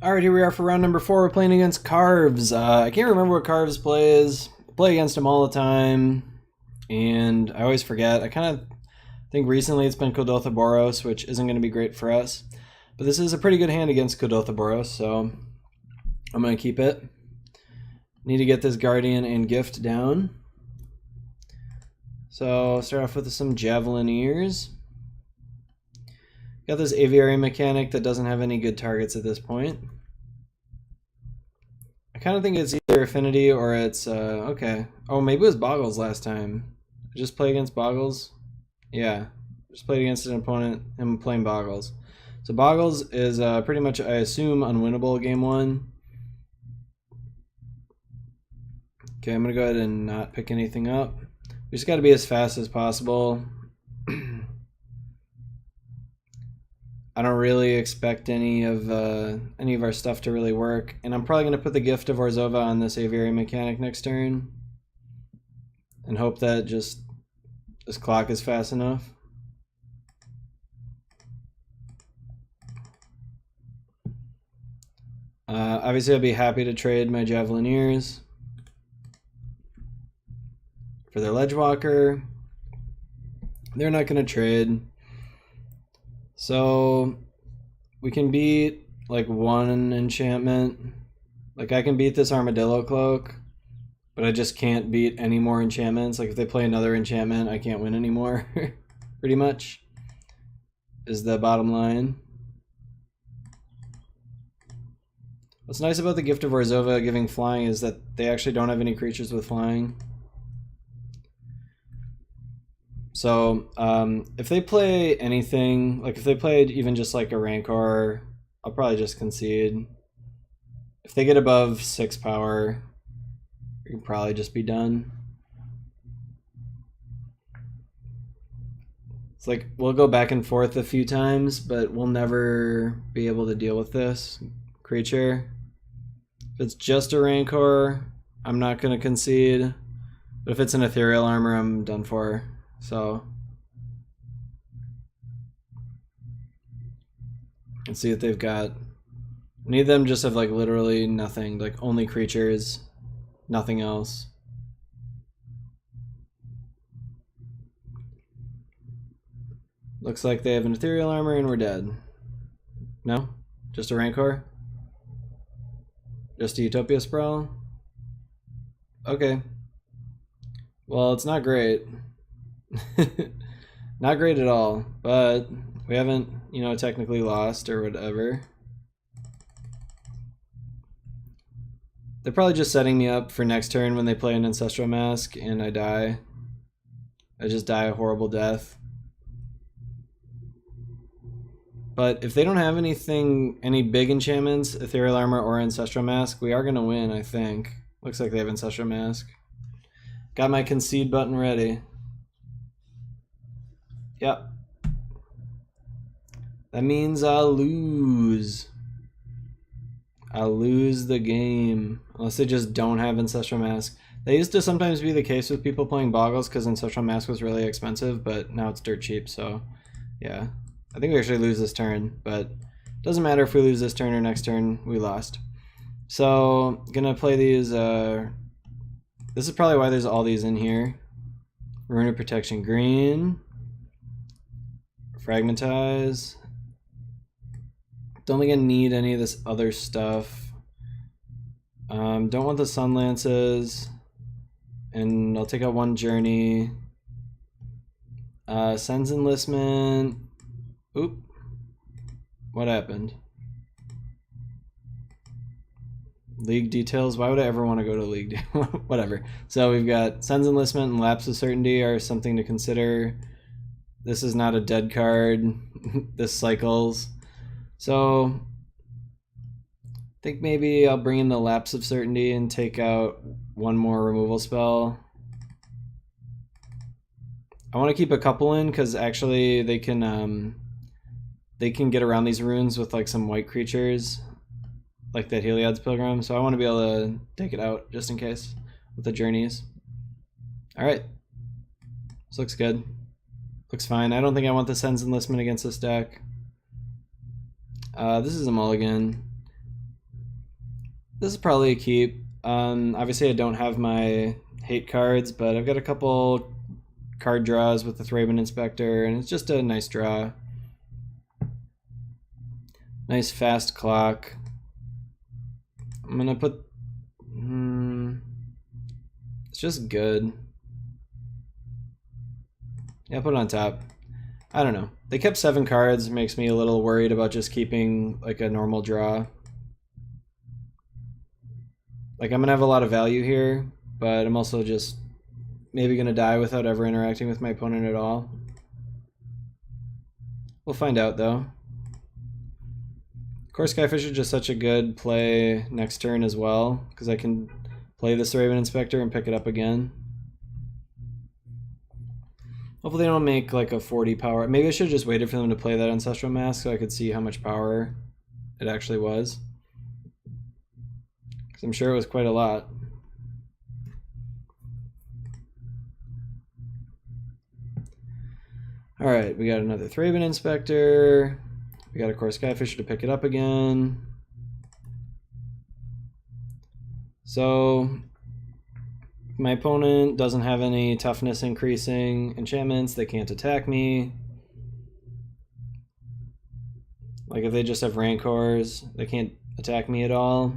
Alright, here we are for round number 4. We're playing against Carves. I can't remember what Carves plays. I play against him all the time, and I always forget. I kind of think recently it's been Kodotha-Boros, which isn't going to be great for us. But this is a pretty good hand against Kodotha-Boros, so I'm going to keep it. Need to get this Guardian and Gift down. So start off with some Javelineers. Got this Aviary mechanic that doesn't have any good targets at this point. I kind of think it's either Affinity or it's, okay. Oh, maybe it was Bogles last time. Just play against Bogles? Yeah, just played against an opponent, him playing Bogles. So Bogles is pretty much, I assume, unwinnable game 1. Okay, I'm going to go ahead and not pick anything up. We just got to be as fast as possible. I don't really expect any of our stuff to really work, and I'm probably going to put the Gift of Orzhova on this Aviary mechanic next turn, and hope that just this clock is fast enough. Obviously, I'd be happy to trade my Javelineers for their Ledgewalker. They're not going to trade. So we can beat like one enchantment. Like I can beat this Armadillo Cloak, but I just can't beat any more enchantments. Like if they play another enchantment, I can't win anymore. Pretty much is the bottom line. What's nice about the Gift of Orzhova giving flying is that they actually don't have any creatures with flying. So if they play anything, like if they played even just like a Rancor, I'll probably just concede. If they get above 6 power, we can probably just be done. It's like we'll go back and forth a few times, but we'll never be able to deal with this creature. If it's just a Rancor, I'm not going to concede. But if it's an Ethereal Armor, I'm done for. So let's see what they've got. I need them just have like literally nothing, like only creatures, nothing else. Looks like they have an Ethereal Armor and we're dead. No? Just a Rancor? Just a Utopia Sprawl? Okay. Well, it's not great. Not great at all, but we haven't, you know, technically lost or whatever. They're probably just setting me up for next turn when they play an Ancestral Mask and I die. I just die a horrible death. But if they don't have anything, any big enchantments, Ethereal Armor or Ancestral Mask, we are going to win, I think. Looks like they have Ancestral Mask. Got my concede button ready. Yep. That means I'll lose. I'll lose the game. Unless they just don't have Ancestral Mask. That used to sometimes be the case with people playing Bogles because Ancestral Mask was really expensive, but now it's dirt cheap, so yeah. I think we actually lose this turn, but doesn't matter if we lose this turn or next turn, we lost. So, gonna play these, this is probably why there's all these in here. Rune of Protection green. Fragmentize. Don't think I need any of this other stuff. Don't want the Sun Lances. And I'll take out one Journey. Sends Enlistment. Oop. What happened? League details? Why would I ever want to go to League? Whatever. So we've got Sends Enlistment and Lapse of Certainty are something to consider. This is not a dead card. This cycles. So I think maybe I'll bring in the Lapse of Certainty and take out one more removal spell. I want to keep a couple in because actually they can get around these runes with like some white creatures, like that Heliod's Pilgrim. So I want to be able to take it out just in case with the journeys. All right, this looks good. Looks fine. I don't think I want the Sens Enlistment against this deck. This is a mulligan. This is probably a keep. Obviously I don't have my hate cards, but I've got a couple card draws with the Thraben Inspector, and it's just a nice draw. Nice fast clock. I'm gonna put... it's just good. Yeah, put it on top. I don't know. They kept 7 cards, makes me a little worried about just keeping like a normal draw. Like I'm gonna have a lot of value here, but I'm also just maybe gonna die without ever interacting with my opponent at all. We'll find out though. Core Skyfish is just such a good play next turn as well, because I can play this Thraben Inspector and pick it up again. Hopefully they don't make like a 40 power. Maybe I should have just waited for them to play that Ancestral Mask so I could see how much power it actually was. Because I'm sure it was quite a lot. Alright, we got another Thraben Inspector. We got a Core Skyfisher to pick it up again. So my opponent doesn't have any toughness increasing enchantments. They can't attack me. Like if they just have Rancors, they can't attack me at all.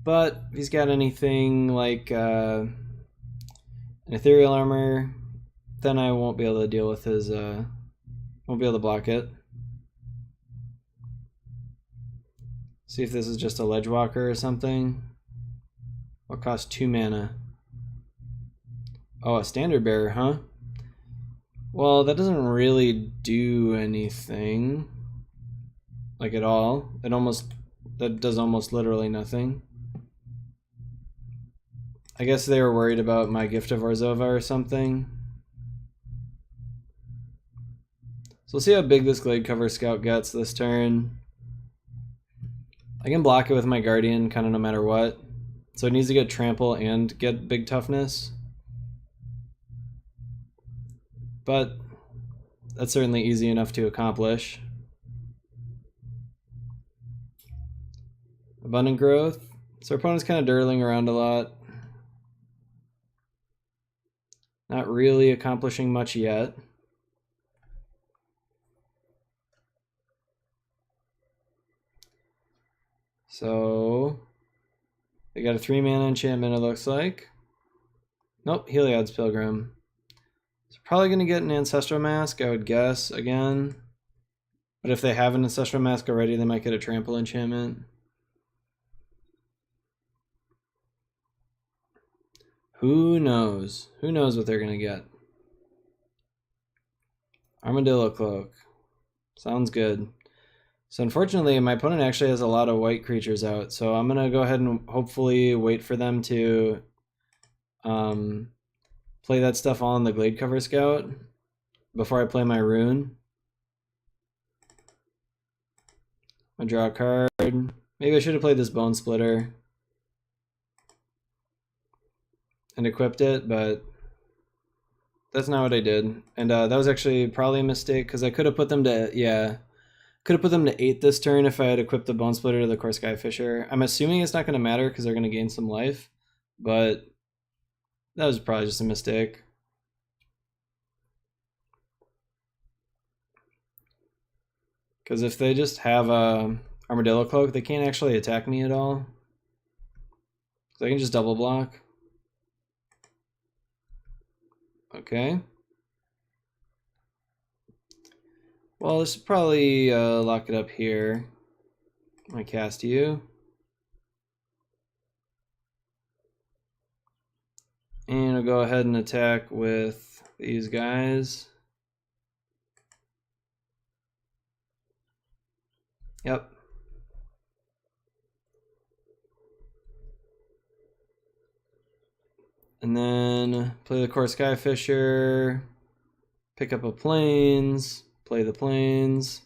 But if he's got anything like an Ethereal Armor, then I won't be able to deal with his, won't be able to block it. See if this is just a Ledgewalker or something. What costs 2 mana? Oh, a Standard Bearer, huh? Well, that doesn't really do anything. Like at all. That does almost literally nothing. I guess they were worried about my Gift of Orzhova or something. So we'll see how big this Gladecover Scout gets this turn. I can block it with my Guardian kind of no matter what. So it needs to get Trample and get big toughness. But that's certainly easy enough to accomplish. Abundant Growth. So our opponent's kind of dirtling around a lot. Not really accomplishing much yet. So they got a 3-mana enchantment, it looks like. Nope, Heliod's Pilgrim. So probably going to get an Ancestral Mask, I would guess, again. But if they have an Ancestral Mask already, they might get a Trample enchantment. Who knows? Who knows what they're going to get? Armadillo Cloak. Sounds good. So unfortunately, my opponent actually has a lot of white creatures out, so I'm going to go ahead and hopefully wait for them to play that stuff all in the Gladecover Scout before I play my rune. I draw a card. Maybe I should have played this Bone Splitter and equipped it, but that's not what I did. And that was actually probably a mistake, because I could have put them to, yeah, could have put them to 8 this turn if I had equipped the Bone Splitter to the Core Skyfisher. I'm assuming it's not going to matter because they're going to gain some life, but that was probably just a mistake. Because if they just have a Armadillo Cloak, they can't actually attack me at all. So I can just double block. Okay. Well, this should probably lock it up here. I cast you. And I'll go ahead and attack with these guys. Yep. And then play the Core Skyfisher, pick up a Plains, play the Plains.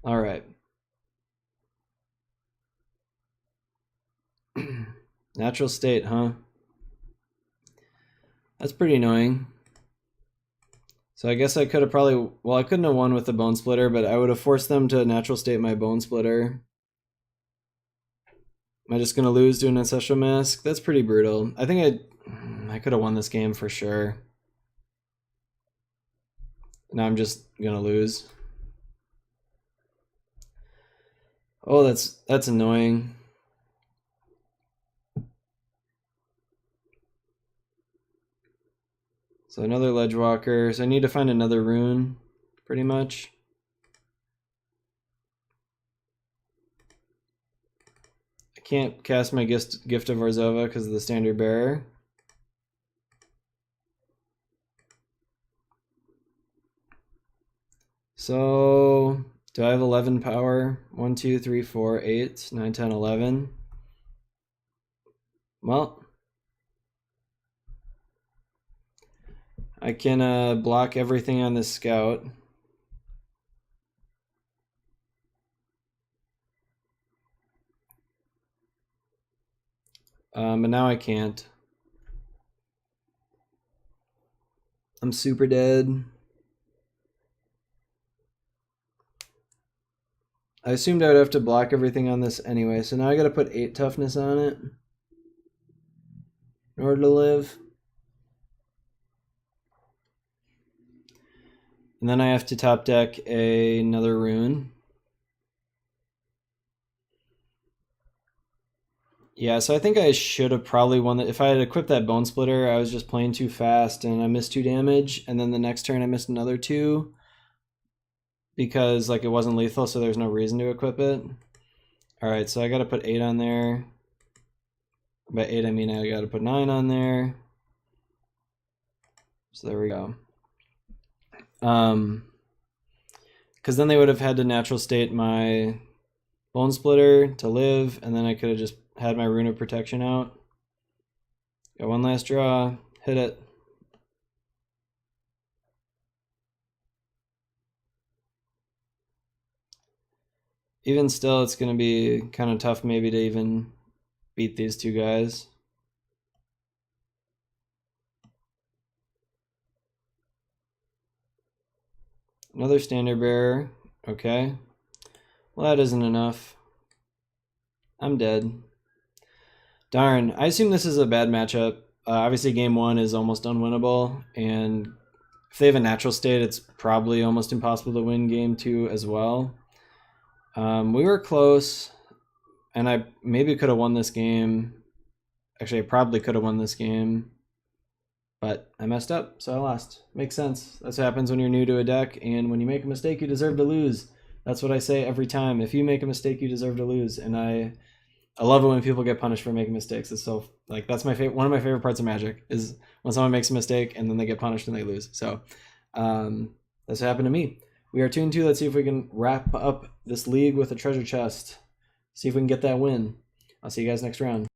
All right. Natural State, huh? That's pretty annoying. So I guess I could have probably, well, I couldn't have won with the Bone Splitter, but I would have forced them to Natural State my Bone Splitter. Am I just gonna lose to an Ancestral Mask? That's pretty brutal. I think I could have won this game for sure. Now I'm just gonna lose. Oh, that's annoying. So another Ledge Walker. So I need to find another rune, pretty much. I can't cast my Gift of Orzhova because of the Standard Bearer. So do I have 11 power? 1, 2, 3, 4, 8, 9, 10, 11. Well, I can block everything on this scout. But now I can't. I'm super dead. I assumed I would have to block everything on this anyway, so now I gotta put 8 toughness on it in order to live. And then I have to top deck another rune. Yeah, so I think I should have probably won that. If I had equipped that Bone Splitter, I was just playing too fast and I missed 2 damage, and then the next turn I missed another 2 because like it wasn't lethal, so there's no reason to equip it. Alright, so I gotta put 8 on there. By 8 I mean I gotta put 9 on there. So there we go. Because then they would have had to natural state my Bone Splitter to live, and then I could have just had my Rune of Protection out. Got one last draw, hit it. Even still, it's going to be kind of tough maybe to even beat these 2 guys. Another Standard Bearer. Okay. Well, that isn't enough. I'm dead. Darn. I assume this is a bad matchup. Obviously, game 1 is almost unwinnable, and if they have a natural state, it's probably almost impossible to win game 2 as well. We were close, and I maybe could have won this game. Actually, I probably could have won this game, but I messed up, so I lost. Makes sense. That's what happens when you're new to a deck, and when you make a mistake, you deserve to lose. That's what I say every time. If you make a mistake, you deserve to lose, and I love it when people get punished for making mistakes. It's so like that's my favorite. One of my favorite parts of Magic is when someone makes a mistake and then they get punished and they lose. So that's what happened to me. We are 2-2. Let's see if we can wrap up this league with a treasure chest. See if we can get that win. I'll see you guys next round.